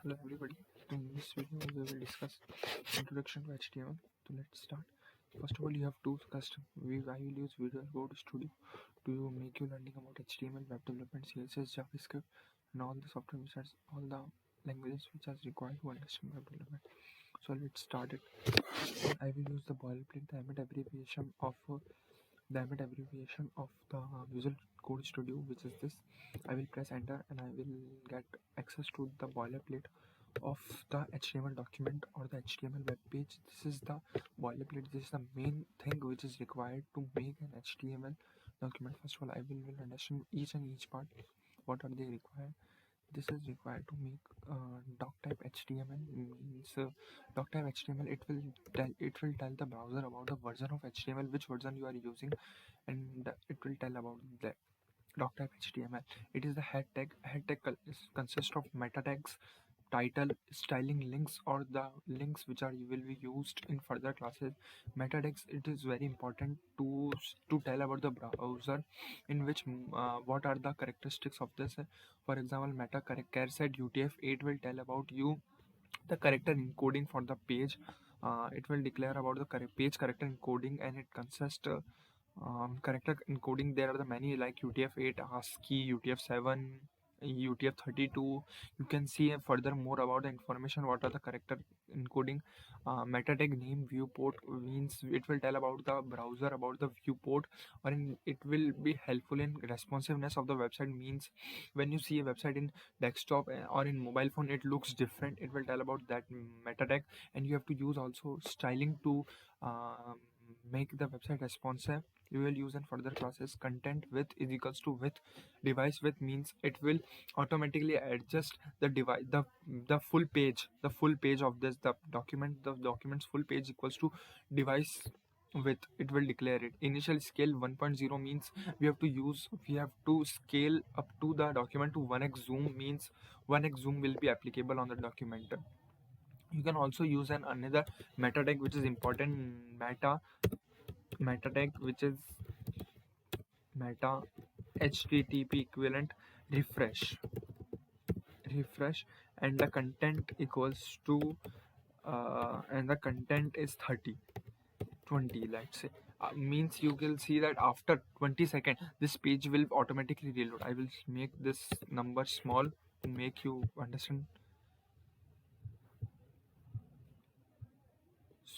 Hello everybody. In this video we will discuss introduction to HTML. So let's start. First of all, you have two custom. I will use Visual Code Studio to make you learning about HTML, web development, CSS, JavaScript, and all the software which has all the languages which are required to understand web development. So let's start it. I will use the boilerplate diamond abbreviation of the Visual Code Studio, which is this. I will press enter and I will get access to the boilerplate of the HTML document or the HTML web page. This is the boilerplate. This is the main thing which is required to make an HTML document. First of all, I will understand each and each part. What are they required? This is required to make doc type HTML. Means doc type HTML, it will tell the browser about the version of HTML, which version you are using, and it will tell about the doc type HTML. It is the head tag. Head tag consists of meta tags, title, styling links, or the links which will be used in further classes. Meta tags, it is very important to tell about the browser in which what are the characteristics of this. For example, meta char set UTF-8 will tell about you the character encoding for the page. It will declare about the page character encoding, and it consists character encoding. There are the many like UTF-8, ASCII, UTF-7, UTF-32. You can see further more about the information what are the character encoding. Meta tag name viewport means it will tell about the browser about the viewport, or it will be helpful in responsiveness of the website. Means when you see a website in desktop or in mobile phone, it looks different. It will tell about that meta tag. And you have to use also styling to make the website responsive. You will use in further classes. Content width is equals to width. Device width means it will automatically adjust the device, the full page of this the document's full page equals to device width. It will declare it. Initial scale 1.0 means we have to scale up to the document to 1x zoom. Means 1x zoom will be applicable on the document. You can also use another meta tag which is important. Meta tag which is meta http equivalent refresh, and the content equals to and the content is 20, let's say. Means you will see that after 20 seconds this page will automatically reload. I will make this number small to make you understand.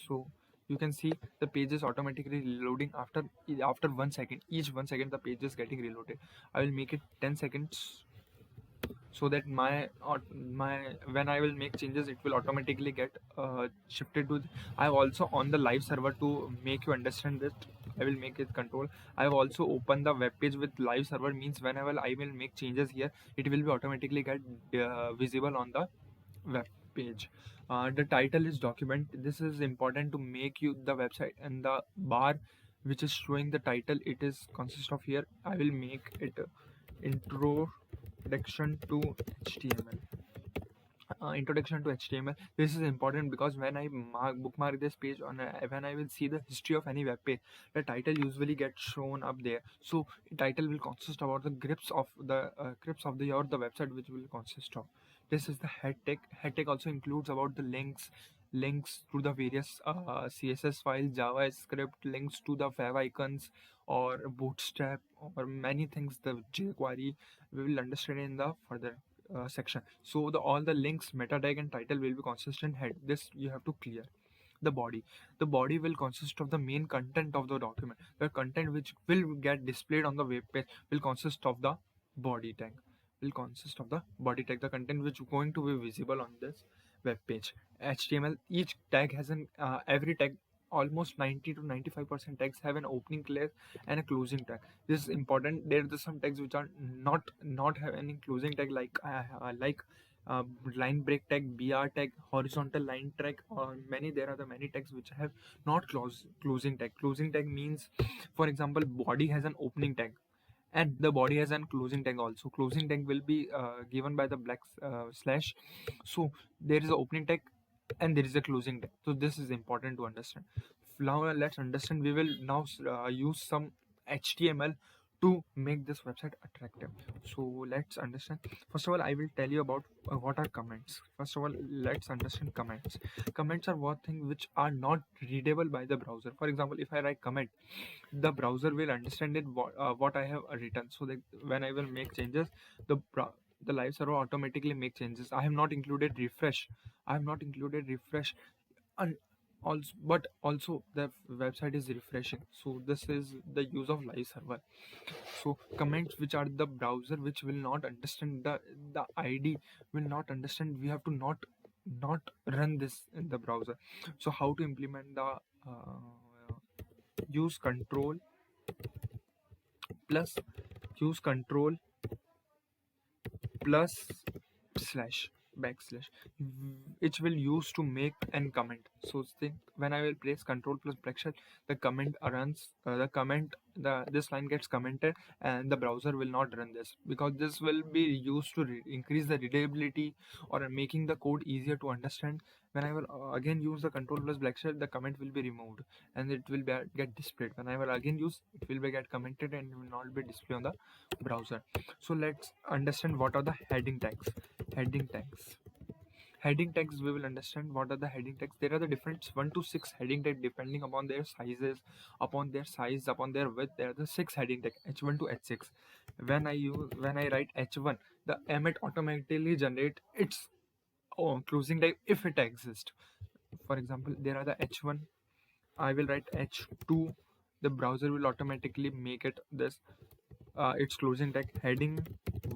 So you can see the page is automatically reloading after 1 second. Each 1 second the page is getting reloaded. I will make it 10 seconds so that my when I will make changes, it will automatically get shifted to I have also on the live server to make you understand this. I will make it control. I have also opened the web page with live server. Means whenever I will make changes here, it will be automatically get visible on the web page. The title is document. This is important to make you the website, and the bar which is showing the title, it is consist of here. I will make it introduction to HTML. Introduction to HTML. This is important because when I bookmark this page when I will see the history of any web page, the title usually gets shown up there. So title will consist about the grips of the the website which will consist of. This is the head tag. Head tag also includes about the links to the various CSS files, JavaScript, links to the web icons or Bootstrap or many things. The jQuery we will understand in the further section. So all the links, meta tag, and title will be consistent head. This you have to clear. The body will consist of the main content of the document. The content which will get displayed on the web page will consist of the body tag. The content which is going to be visible on this web page. HTML, each tag has every tag, almost 90 to 95% tags have an opening class and a closing tag. This is important. There are some tags which are not have any closing tag, like line break tag, BR tag, horizontal line tag, or there are the many tags which have not closing tag. Closing tag means, for example, body has an opening tag and the body has an closing tag also. Closing tag will be given by the black slash. So there is an opening tag and there is a closing tag. So this is important to understand. Now let's understand. We will now use some HTML to make this website attractive. So let's understand. First of all, I will tell you about what are comments. First of all, let's understand comments. Comments are what things which are not readable by the browser. For example, if I write comment, the browser will understand it what I have written, so that when I will make changes, the live server automatically make changes. I have not included refresh. I have not included refresh, and also the website is refreshing. So this is the use of live server. So comments which are the browser which will not understand, the ID will not understand. We have to not run this in the browser. So how to implement the use control plus use control plus slash backslash, which will use to make an comment. So think when I will press control plus backslash, the comment runs, the comment the this line gets commented, and the browser will not run this, because this will be used to increase the readability or making the code easier to understand. When I will again use the control plus backslash, the comment will be removed and it will get displayed. When I will again use, it will be get commented and will not be displayed on the browser. So let's understand what are the heading tags. Heading tags. Heading tags, we will understand what are the heading tags. There are the different 1 to 6 heading tags depending upon their sizes, upon their size, upon their width. There are the 6 heading tags, H1 to H6. When I write H1, the Emmet automatically generate its closing tag if it exists. For example, there are the H1. I will write H2. The browser will automatically make it this its closing tag. Heading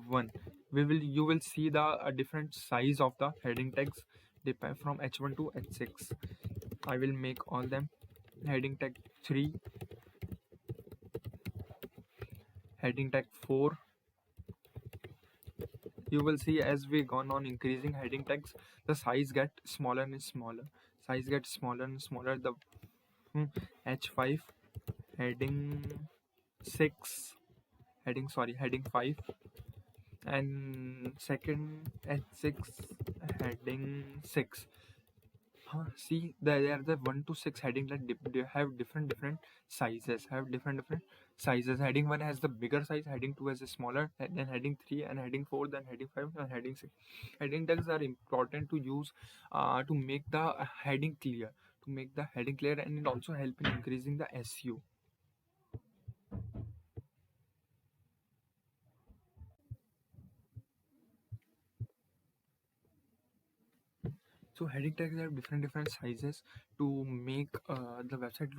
1, you will see the different size of the heading tags depend from H1 to H6. I will make all them. Heading tag 3, heading tag 4. You will see as we gone on increasing heading tags, the size get smaller and smaller. Size gets smaller and smaller. The H5, heading 6, heading 5, and second H6, heading 6. See, there are the 1 to 6 heading that they have different sizes. Heading 1 has the bigger size, heading 2 has a smaller, and then heading 3 and heading 4, then heading 5 and heading 6. Heading tags are important to use to make the heading clear, and it also help in increasing the SEO. So heading tags have different sizes to make the website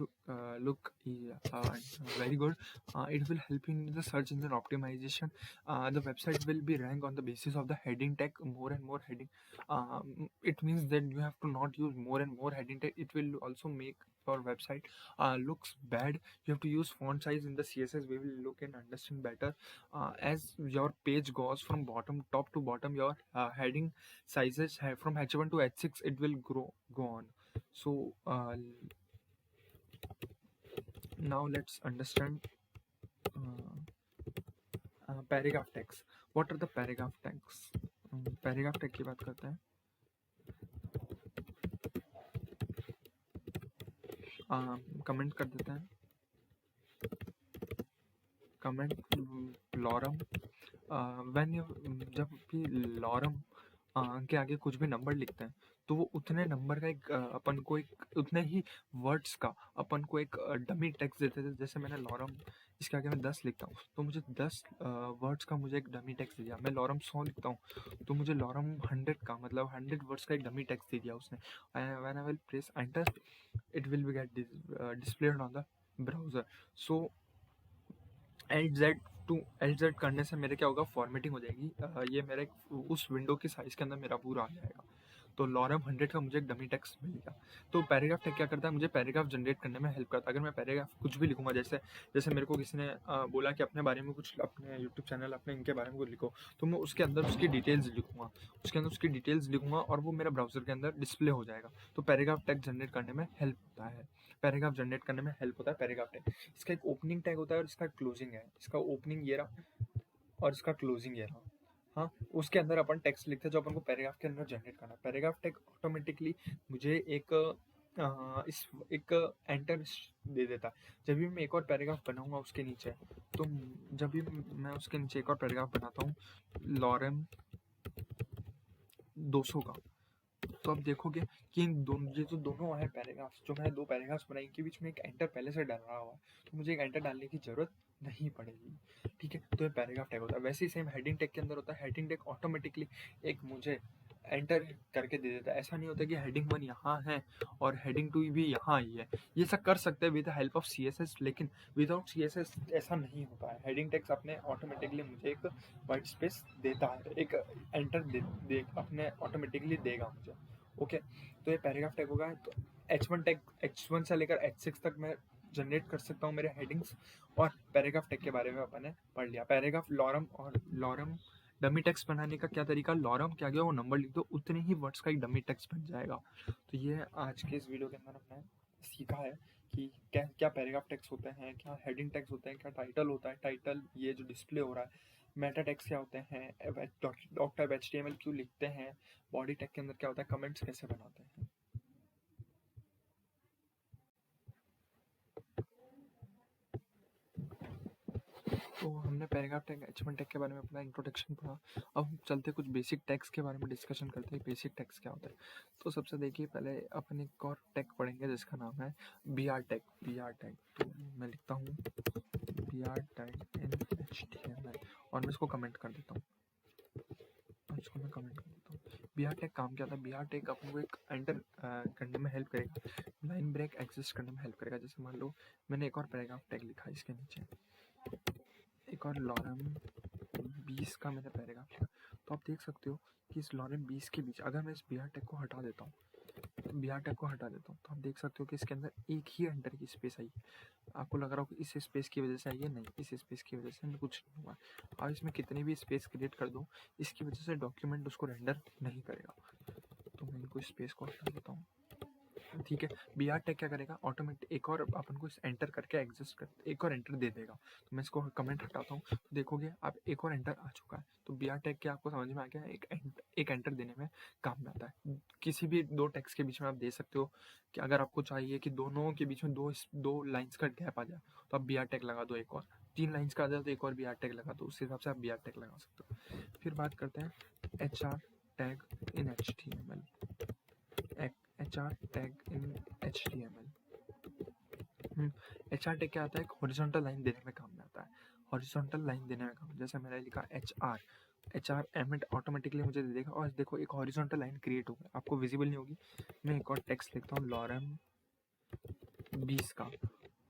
very good. It will help in the search engine optimization. The website will be ranked on the basis of the heading tag. More and more heading. It means that you have to not use more and more heading tag. It will also make your website looks bad. You have to use font size in the CSS. We will look and understand better. As your page goes from top to bottom, your heading sizes from H1 to H6, it will go on. So now let's understand paragraph tags. What are the paragraph tags? Paragraph tag की बात करते हैं. Comment कर देते हैं. Comment lorem. जब भी lorem के आगे कुछ भी नंबर लिखते हैं, तो वो उतने नंबर का अपन को उतने ही वर्ड्स का अपन को एक डमी टेक्स्ट देते थे. जैसे मैंने लॉरम, इसके आगे मैं 10 लिखता हूँ, तो मुझे 10 वर्ड्स का मुझे एक डमी टेक्स्ट दे दिया. मैं लॉरम 100 लिखता हूँ, तो मुझे लॉरम 100 का मतलब 100 वर्ड्स का एक डमी टेक्स्ट दे दिया उसने. When I will press enter, it will be get displayed on the browser. So LZ करने से मेरे क्या होगा, फॉर्मेटिंग हो जाएगी. ये मेरे उस विंडो की साइज के अंदर मेरा पूरा आ जाएगा. तो लॉरम 100 का मुझे एक डमी टेक्स्ट मिल गया. तो पैराग्राफ टैग क्या करता है, मुझे पैराग्राफ जनरेट करने में हेल्प करता है. अगर मैं पैराग्राफ कुछ भी लिखूंगा, जैसे मेरे को किसी ने बोला कि अपने बारे में कुछ, अपने यूट्यूब चैनल, अपने इनके बारे में कुछ लिखो, तो मैं उसके अंदर उसकी डिटेल्स लिखूंगा और वो मेरा ब्राउजर के अंदर डिस्प्ले हो जाएगा. तो पैराग्राफ टैग जनरेट करने में हेल्प होता है. Paragraph tag. इसका एक ओपनिंग टैग होता है और इसका क्लोजिंग है. इसका ओपनिंग ये रहा और इसका क्लोजिंग ये रहा. हाँ, उसके अंदर अपन टेक्स्ट लिखते हैं जो अपन को पैराग्राफ के अंदर जनरेट करना है. पैराग्राफ टैग ऑटोमेटिकली मुझे एक इस एक एंटर दे देता है। जब भी मैं एक और पैराग्राफ बनाऊंगा उसके नीचे, तो जब भी मैं उसके नीचे एक और पैराग्राफ बनाता हूँ लॉरेम 200 का, तो आप देखोगे कि इन दोनों, ये जो दोनों है पैराग्राफ्स, जो मैंने दो पैराग्राफ्स बनाए, इनके बीच में एक एंटर पहले से डल रहा हुआ है, तो मुझे एक एंटर डालने की जरूरत नहीं पड़ेगी। ठीक है, तो ये पैराग्राफ टैग होता है। वैसे ही सेम हेडिंग टैग के अंदर होता है। हेडिंग टैग ऑटोमेटिकली एक मुझे एंटर करके दे देता है। ऐसा नहीं होता कि हेडिंग 1 यहाँ है और हेडिंग 2 भी यहाँ आई है। ये सब कर सकते हैं with the help of CSS, लेकिन विदाउट CSS ऐसा नहीं होता है। हेडिंग टैग्स अपने ऑटोमेटिकली मुझे एक वाइट स्पेस देता है, एक एंटर दे अपने ऑटोमेटिकली देगा मुझे। ओके, तो ये पैराग्राफ टैग होगा। तो H1 टैग, H1 से लेकर H6 तक मैं जनरेट कर सकता हूँ मेरे हेडिंग्स। और पैराग्राफ टैग के बारे में अपन ने पढ़ लिया। पैराग्राफ लॉरम और लॉरम डमी टेक्स्ट बनाने का क्या तरीका, लॉरम क्या गया वो नंबर लिख दो, उतने ही वर्ड्स का एक डमी टेक्स्ट बन जाएगा। तो ये आज के इस वीडियो के अंदर हमने सीखा है कि क्या क्या पैराग्राफ टेक्स्ट होते हैं, क्या हेडिंग टेक्स्ट होते हैं, क्या टाइटल होता है, टाइटल ये जो डिस्प्ले हो रहा है, मेटा टेक्स्ट क्या होते हैं, डॉक टाइप HTML क्यों लिखते हैं, बॉडी टैग के अंदर क्या होता है, कमेंट्स कैसे बनाते हैं। तो हमने पैराग्राफ टैग, H1 टैग के बारे में अपना इंट्रोडक्शन पढ़ा। अब हम चलते कुछ बेसिक टैग्स के बारे में डिस्कशन करते हैं। बेसिक टैग्स क्या होता है, तो सबसे देखिए पहले अपन एक और टैग पढ़ेंगे जिसका नाम है BR टैग। BR टैग, तो मैं लिखता हूँ BR टैग इन HTML और मैं इसको कमेंट कर देता हूँ। इसको मैं कमेंट कर देता हूँ। BR टैग काम क्या था, BR टैग अपन को एक एंटर करने में हेल्प करेगा, लाइन ब्रेक एग्जिस्ट करने में हेल्प करेगा। जैसे मान लो मैंने एक और पैराग्राफ टैग लिखा है इसके नीचे, एक और लॉरम 20 का मैंने पैराग्राफ लिखा, तो आप देख सकते हो कि इस लॉरम 20 के बीच अगर मैं इस BR टैग को हटा देता हूँ, BR टैग को हटा देता हूँ, तो आप देख सकते हो कि इसके अंदर एक ही एंटर की स्पेस आई है। आपको लग रहा हो कि इस स्पेस की वजह से आई है, नहीं, इस स्पेस की वजह से कुछ नहीं हुआ। अब इसमें कितनी भी स्पेस क्रिएट कर दो, इसकी वजह से डॉक्यूमेंट उसको रेंडर नहीं करेगा। तो मैं इनको स्पेस को हटा देता हूँ। ठीक है, BR टैग क्या करेगा, ऑटोमेटिक एक और अपन को एंटर करके एग्जिस्ट कर एक और एंटर दे देगा। तो मैं इसको कमेंट हटाता हूँ, तो देखोगे आप एक और एंटर आ चुका है। तो BR टैग क्या आपको समझ में आ गया, एक एंटर देने में काम में आता है। किसी भी दो टेक्स्ट के बीच में आप दे सकते हो कि अगर आपको चाहिए कि दोनों के बीच में दो लाइन्स का गैप आ जाए, तो आप BR टैग लगा दो। एक और 3 लाइन्स का आ जाए तो एक और BR टैग लगा दो। उस हिसाब से आप BR टैग लगा सकते हो। फिर बात करते हैं HR tag in HTML। HR tag in HTML। HR tag क्या आता है, एक हॉरिजॉन्टल लाइन देने में काम में आता है। हॉरिजॉन्टल लाइन देने में काम, जैसे मैंने लिखा HR एमिट ऑटोमेटिकली मुझे दे देगा। और देखो एक हॉरिजॉन्टल लाइन क्रिएट हो गई, आपको विजिबल नहीं होगी। मैं एक और टेक्स्ट लिखता हूँ लॉरम 20 का,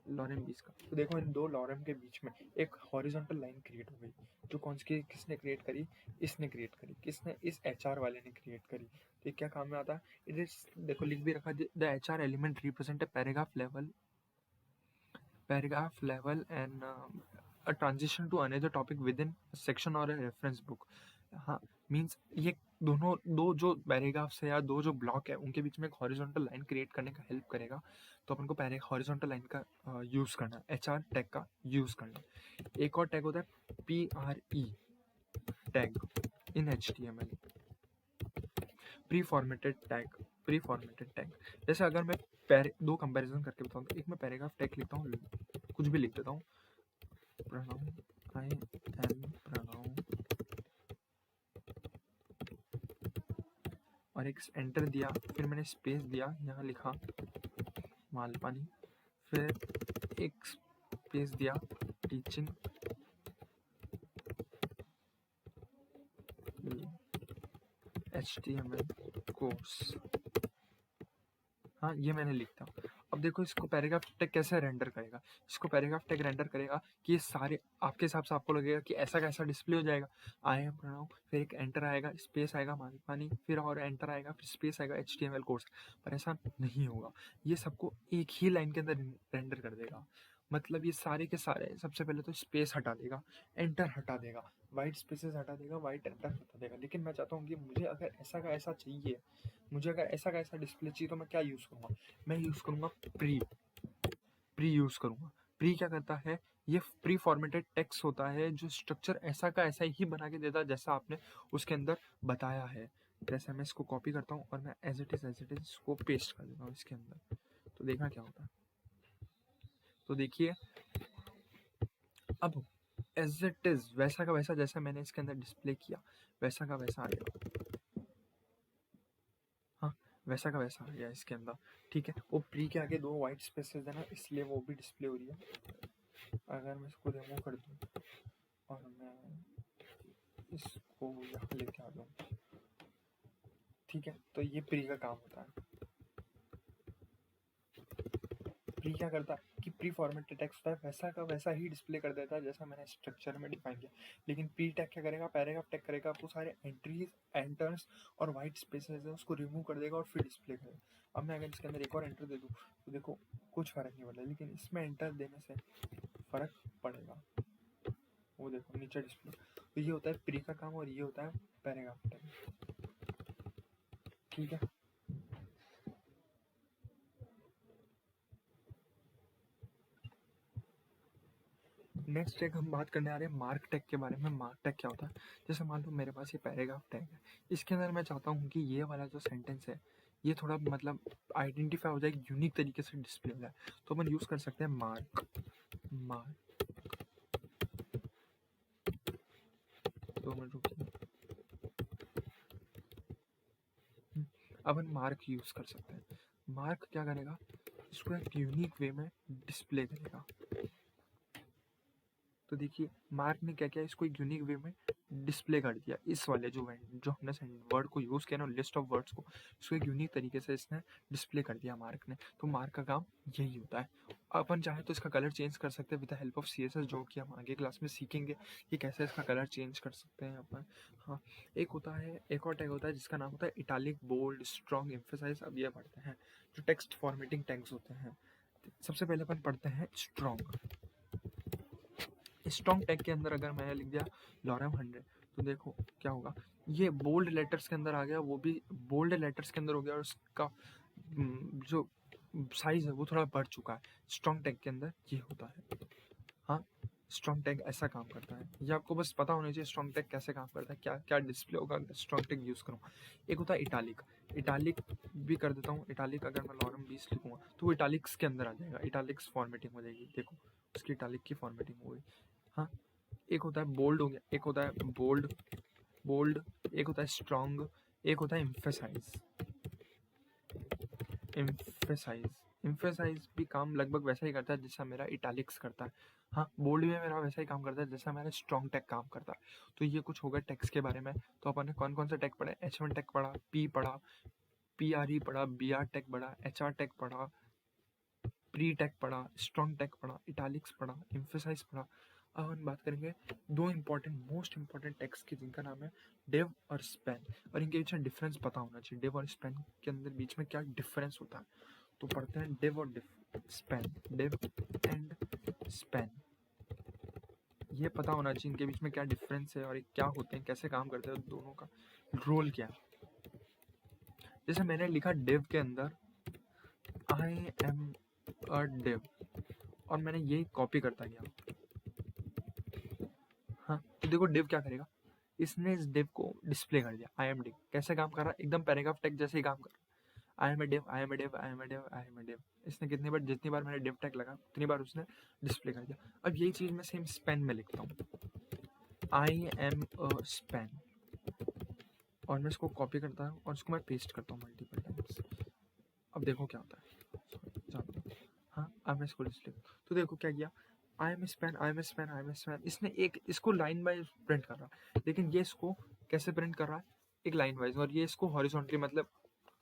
लॉरम 20 का। तो देखो इन दो लॉरम के बीच में एक हॉरिजॉन्टल लाइन क्रिएट हो गई, जो कौन सी किसने क्रिएट करी, इसने क्रिएट करी। किसने, इस HR वाले ने क्रिएट करी। तो ये क्या काम में आता है, इट इज, देखो लिख भी रखा, the HR element represent a paragraph level and a transition to another topic within a section or a reference book। हाँ, मीन्स ये दो जो पैराग्राफ्स है या दो जो ब्लॉक है उनके बीच में एक हॉरिजॉन्टल लाइन क्रिएट करने का हेल्प करेगा। तो अपन को पहले हॉरिजॉन्टल लाइन का यूज़ करना है, HR टैग का यूज़ करना है। एक और टैग होता है PRE tag in HTML, pre formatted tag. जैसे अगर मैं दो कंपैरिजन करके बताऊँ, तो एक मैं पैराग्राफ टैग लिखता हूँ, कुछ भी लिख देता हूँ, प्रोनाउन आई एम प्रोनाउन, और एक एंटर दिया, फिर मैंने स्पेस दिया, यहाँ लिखा मालपानी, फिर एक स्पेस दिया टीचिंग HTML कोर्स। हाँ, ये मैंने लिखा। अब देखो इसको पैराग्राफ टैग कैसे रेंडर करेगा, इसको पैराग्राफ टैग रेंडर करेगा कि ये सारे आपके हिसाब से आपको लगेगा कि ऐसा कैसा डिस्प्ले हो जाएगा, आई एम प्रोनाउन, फिर एक एंटर आएगा, स्पेस आएगा मालपानी, फिर और एंटर आएगा, फिर स्पेस आएगा HTML कोर्स। पर ऐसा नहीं होगा, ये सबको एक ही लाइन के अंदर रेंडर कर देगा। मतलब ये सारे के सारे सबसे पहले तो स्पेस हटा देगा, एंटर हटा देगा, वाइट स्पेसेस हटा देगा, वाइट एंटर हटा देगा। लेकिन मैं चाहता हूँ कि मुझे अगर ऐसा का ऐसा चाहिए, मुझे अगर ऐसा का ऐसा डिस्प्ले चाहिए, तो मैं क्या यूज़ करूँगा, मैं यूज़ करूँगा प्री यूज़ करूँगा। प्री क्या करता है, ये प्री फॉर्मेटेड टेक्स्ट होता है जो स्ट्रक्चर ऐसा का ऐसा ही बना के देता है जैसा आपने उसके अंदर बताया है। जैसे मैं इसको कॉपी करता हूँ और मैं एज इट इज़ इसको पेस्ट कर देता हूँ इसके अंदर, तो देखना क्या होता है। तो देखिए अब एज इट इज़ वैसा का वैसा जैसा मैंने इसके अंदर डिस्प्ले किया वैसा का वैसा आ गया। हाँ, वैसा का वैसा आ गया इसके अंदर। ठीक है, वो प्री के आगे 2 वाइट स्पेसेस है ना, इसलिए वो भी डिस्प्ले हो रही है। अगर मैं इसको रिमूव कर दूँ और मैं इसको यहाँ लेके आ जाऊँ, ठीक है, तो ये प्री का काम होता है। प्री क्या करता है कि प्री फॉर्मेटेड टेक्स्ट होता है वैसा का वैसा ही डिस्प्ले कर देता है जैसा मैंने स्ट्रक्चर में डिफाइन किया। लेकिन प्री टैग क्या करेगा, पैराग्राफ टैग करेगा, वो सारे एंट्रीज एंटर्स और वाइट स्पेसेस है उसको रिमूव कर देगा और फिर डिस्प्ले करेगा। अब मैं अगर इसके अंदर एक और एंटर दे दूँ तो देखो कुछ फ़र्क नहीं पड़ता, लेकिन इसमें एंटर देने से फ़र्क पड़ेगा। वो देखो नीचे डिस्प्ले। तो ये होता है प्री का काम और ये होता है पैराग्राफ टैग। ठीक है, नेक्स्ट टैग हम बात करने आ रहे हैं मार्क टैग के बारे में। मार्क टैग क्या होता है, जैसे मान लो मेरे पास ये पैराग्राफ टैग है, इसके अंदर मैं चाहता हूँ कि ये वाला जो सेंटेंस है ये थोड़ा मतलब आइडेंटिफाई हो जाए, यूनिक तरीके से डिस्प्ले हो जाए, तो अपन यूज़ कर सकते हैं मार्क। मार्क 2 मिनट रुकिए, अपन मार्क यूज़ कर सकते हैं। मार्क क्या करेगा, इसको एक यूनिक वे में डिस्प्ले करेगा। तो देखिए मार्क ने क्या किया, इसको एक यूनिक वे में डिस्प्ले कर दिया। इस वाले जो हमने वर्ड को यूज़ किया ना, लिस्ट ऑफ वर्ड्स को, इसको एक यूनिक तरीके से इसने डिस्प्ले कर दिया मार्क ने। तो मार्क का काम यही होता है। अपन चाहे तो इसका कलर चेंज कर सकते हैं with the help of CSS, जो कि हम आगे क्लास में सीखेंगे कि कैसे इसका कलर चेंज कर सकते हैं अपन। हाँ, एक होता है, एक और टैग होता है जिसका नाम होता है इटालिक, बोल्ड, स्ट्रॉन्ग, एम्फेसाइज। अब ये पढ़ते हैं जो टेक्स्ट फॉर्मेटिंग टैग्स होते हैं। सबसे पहले अपन पढ़ते हैं स्ट्रॉन्ग। स्ट्रॉन्ग टैग के अंदर अगर मैंने लिख दिया लॉरम 100, तो देखो क्या होगा, ये बोल्ड लेटर्स के अंदर आ गया, वो भी बोल्ड लेटर्स के अंदर हो गया और उसका जो साइज है वो थोड़ा बढ़ चुका है। स्ट्रॉन्ग टैग के अंदर ये होता है। हाँ, स्ट्रॉन्ग टैग ऐसा काम करता है, ये आपको बस पता होना चाहिए स्ट्रॉन्ग टैग कैसे काम करता है, क्या क्या डिस्प्ले होगा अगर स्ट्रॉन्ग टैग यूज़ करूँ। एक होता है इटालिक। इटालिक भी कर देता हूँ। इटालिक अगर मैं लॉरम 20 लिखूँगा तो वो इटालिक्स के अंदर आ जाएगा, इटालिक्स फॉर्मेटिंग हो जाएगी। देखो उसकी इटालिक की फॉर्मेटिंग हो गई। हाँ, एक होता है बोल्ड हो गया, एक होता है बोल्ड, एक होता है स्ट्रॉन्ग, एक होता है एम्फेसाइज। एम्फेसाइज भी काम लगभग वैसा ही करता है जैसा मेरा इटालिक्स करता है। हाँ, बोल्ड में मेरा वैसा ही काम करता है जैसा मेरा स्ट्रॉन्ग टैग काम करता है। तो ये कुछ होगा टैग्स के बारे में। तो अपन ने कौन कौन से टैग पढ़े, H1 टैग पढ़ा, P पढ़ा, PRE पढ़ा, BR टैग पढ़ा, HR टैग पढ़ा, प्री टैग पढ़ा, स्ट्रॉन्ग टैग पढ़ा, इटालिक्स पढ़ा, एम्फेसाइज पढ़ा। अब हम बात करेंगे 2 इंपॉर्टेंट मोस्ट इंपॉर्टेंट टैग्स की जिनका नाम है डिव और स्पैन, और इनके बीच में डिफरेंस पता होना चाहिए। डिव और स्पैन के अंदर बीच में क्या डिफरेंस होता है, तो पढ़ते हैं डिव और स्पैन। डिव एंड स्पैन, ये पता होना चाहिए इनके बीच में क्या डिफरेंस है और ये क्या होते हैं, कैसे काम करते हैं, दोनों का रोल क्या है। जैसे मैंने लिखा डिव के अंदर आई एम अ डिव और मैंने ये कॉपी करता गया। हाँ, तो देखो डिव क्या करेगा, इसने इस डिव को डिस्प्ले कर दिया। आई एम डिव कैसे काम कर रहा है, एकदम पैराग्राफ टैग जैसे ही काम कर रहा है। I am a div, I am a div, I am a div, I am a div. इसने कितनी बार, जितनी बार मैंने डिव टैग लगा उतनी बार उसने डिस्प्ले कर दिया। अब यही चीज़ मैं सेम स्पेन में लिखता हूँ, आई एम अ स्पेन, और मैं इसको कॉपी करता हूँ और इसको मैं पेस्ट करता हूँ मल्टीपल टाइम्स। अब देखो क्या होता है। हाँ, अब मैं इसको डिस्प्ले, तो देखो क्या किया, I am span, I am span, I am span. इसने एक इसको लाइन बाय प्रिंट कर रहा है, लेकिन ये इसको कैसे प्रिंट कर रहा है, एक लाइन वाइज, और ये इसको हॉरिजॉन्टली मतलब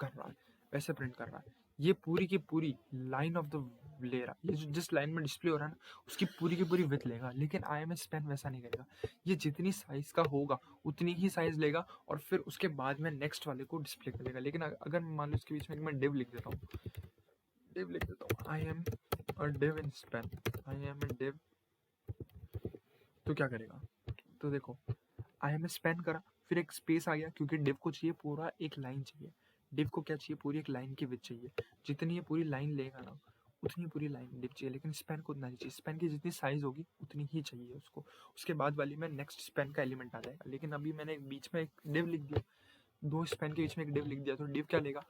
कर रहा है, वैसे प्रिंट कर रहा है। ये पूरी की पूरी लाइन ऑफ द ले रहा है, ये जो जिस लाइन में डिस्प्ले हो रहा है ना उसकी पूरी की पूरी विथ लेगा। लेकिन आई एम स्पैन वैसा नहीं करेगा, ये जितनी साइज का होगा उतनी ही साइज लेगा और फिर उसके बाद में नेक्स्ट वाले को डिस्प्ले करेगा। लेकिन अगर मान लो इसके बीच में मैं डिव लिख देता हूँ, डिव लिख देता हूँ, I am a div in span, I am a div, तो क्या करेगा, तो देखो आई एम स्पैन करा, फिर एक स्पेस आ गया क्योंकि डिव को चाहिए पूरा एक लाइन चाहिए। डिव को क्या चाहिए, पूरी एक लाइन की विड्थ चाहिए। जितनी ये पूरी लाइन लेगा ना उतनी पूरी लाइन डिव चाहिए, लेकिन स्पैन को उतना नहीं चाहिए। स्पैन की जितनी साइज होगी उतनी ही चाहिए उसको, उसके बाद वाली में नेक्स्ट स्पैन का एलिमेंट आ जाएगा। लेकिन अभी मैंने बीच में एक डिव लिख दिया, दो स्पैन के बीच में एक डिव लिख दिया तो डिव क्या लेगा,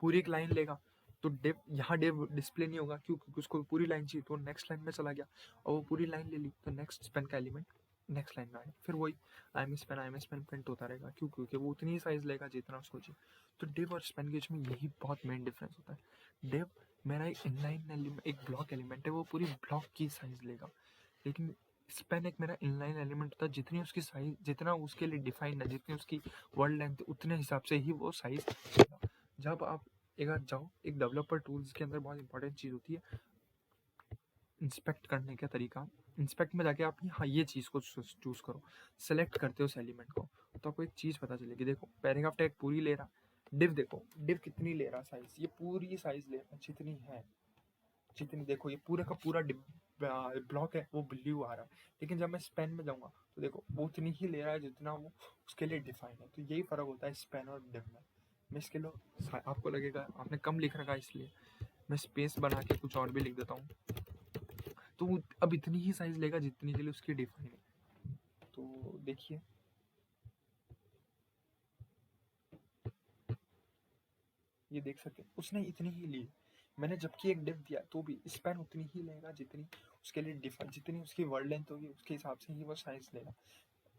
पूरी एक लाइन लेगा। तो डिव यहाँ डिव डिस्प्ले नहीं होगा, क्यों? क्योंकि उसको पूरी लाइन चाहिए, तो नेक्स्ट लाइन में चला गया और वो पूरी लाइन ले ली, तो नेक्स्ट स्पैन का एलिमेंट नेक्स्ट लाइन में आया। फिर वही आई एम स्पैन प्रिंट होता रहेगा, क्यों? क्योंकि वो उतनी ही साइज लेगा जितना उसको चाहिए। तो डिव और स्पैन के बीच में यही बहुत मेन डिफरेंस होता है। डिव मेरा एक इनलाइन एलिमेंट, एक ब्लॉक एलिमेंट है, वो पूरी ब्लॉक की साइज लेगा, लेकिन स्पैन एक मेरा इनलाइन एलिमेंट होता है, जितनी उसकी साइज, जितना उसके लिए डिफाइंड है, जितनी उसकी वर्ड लेंथ, उतने हिसाब से ही वो साइज लेगा। जब आप एक बार जाओ एक डेवलपर टूल्स के अंदर बहुत इंपॉर्टेंट चीज़ होती है इंस्पेक्ट करने का तरीका। इंस्पेक्ट में जाके आप हाँ ये चीज़ को चूज़ करो, सेलेक्ट करते हो उस एलिमेंट को, तो आपको एक चीज़ पता चलेगी। देखो पैराग्राफ टैग पूरी ले रहा, डिव देखो डिव कितनी ले रहा साइज, ये पूरी साइज ले रहा जितनी है, जितनी देखो ये पूरा का पूरा ब्लॉक है वो ब्लू आ रहा है, लेकिन जब मैं स्पेन में जाऊंगा तो देखो वो उतनी ही ले रहा है जितना वो उसके लिए डिफाइन है। तो यही फर्क होता है स्पेन और डिव में। मैं इसके लिए आपको लगेगा आपने कम लिख रखा है, इसलिए मैं स्पेस बना के कुछ और भी लिख देता हूँ, तो वो अब इतनी ही साइज लेगा जितनी के लिए उसकी डिफाइन है। तो देखिए ये देख सकते हैं उसने इतनी ही ली, मैंने जबकि एक डिव दिया तो भी स्पैन उतनी ही लेगा जितनी उसके लिए डिफाइन, जितनी उसकी वर्ड लेंथ होगी उसके हिसाब से ही वो साइज लेगा,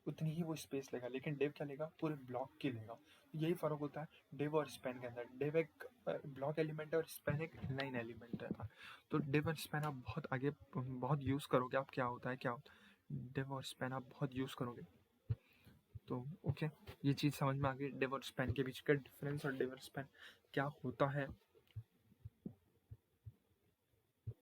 उतनी ही वो स्पेस लेगा। लेकिन डिव क्या लेगा, पूरे ब्लॉक की लेगा। यही फर्क होता है डिव और स्पैन के अंदर। डिव एक ब्लॉक एलिमेंट है और स्पैन एक लाइन एलिमेंट है। तो डिव और स्पैन आप बहुत आगे बहुत यूज़ करोगे, आप क्या होता है क्या होता है, डिव और स्पैन आप बहुत यूज़ करोगे। तो ओके, ये चीज़ समझ में आ गई डिव और स्पैन के बीच का डिफरेंस और डिव और स्पैन क्या होता है।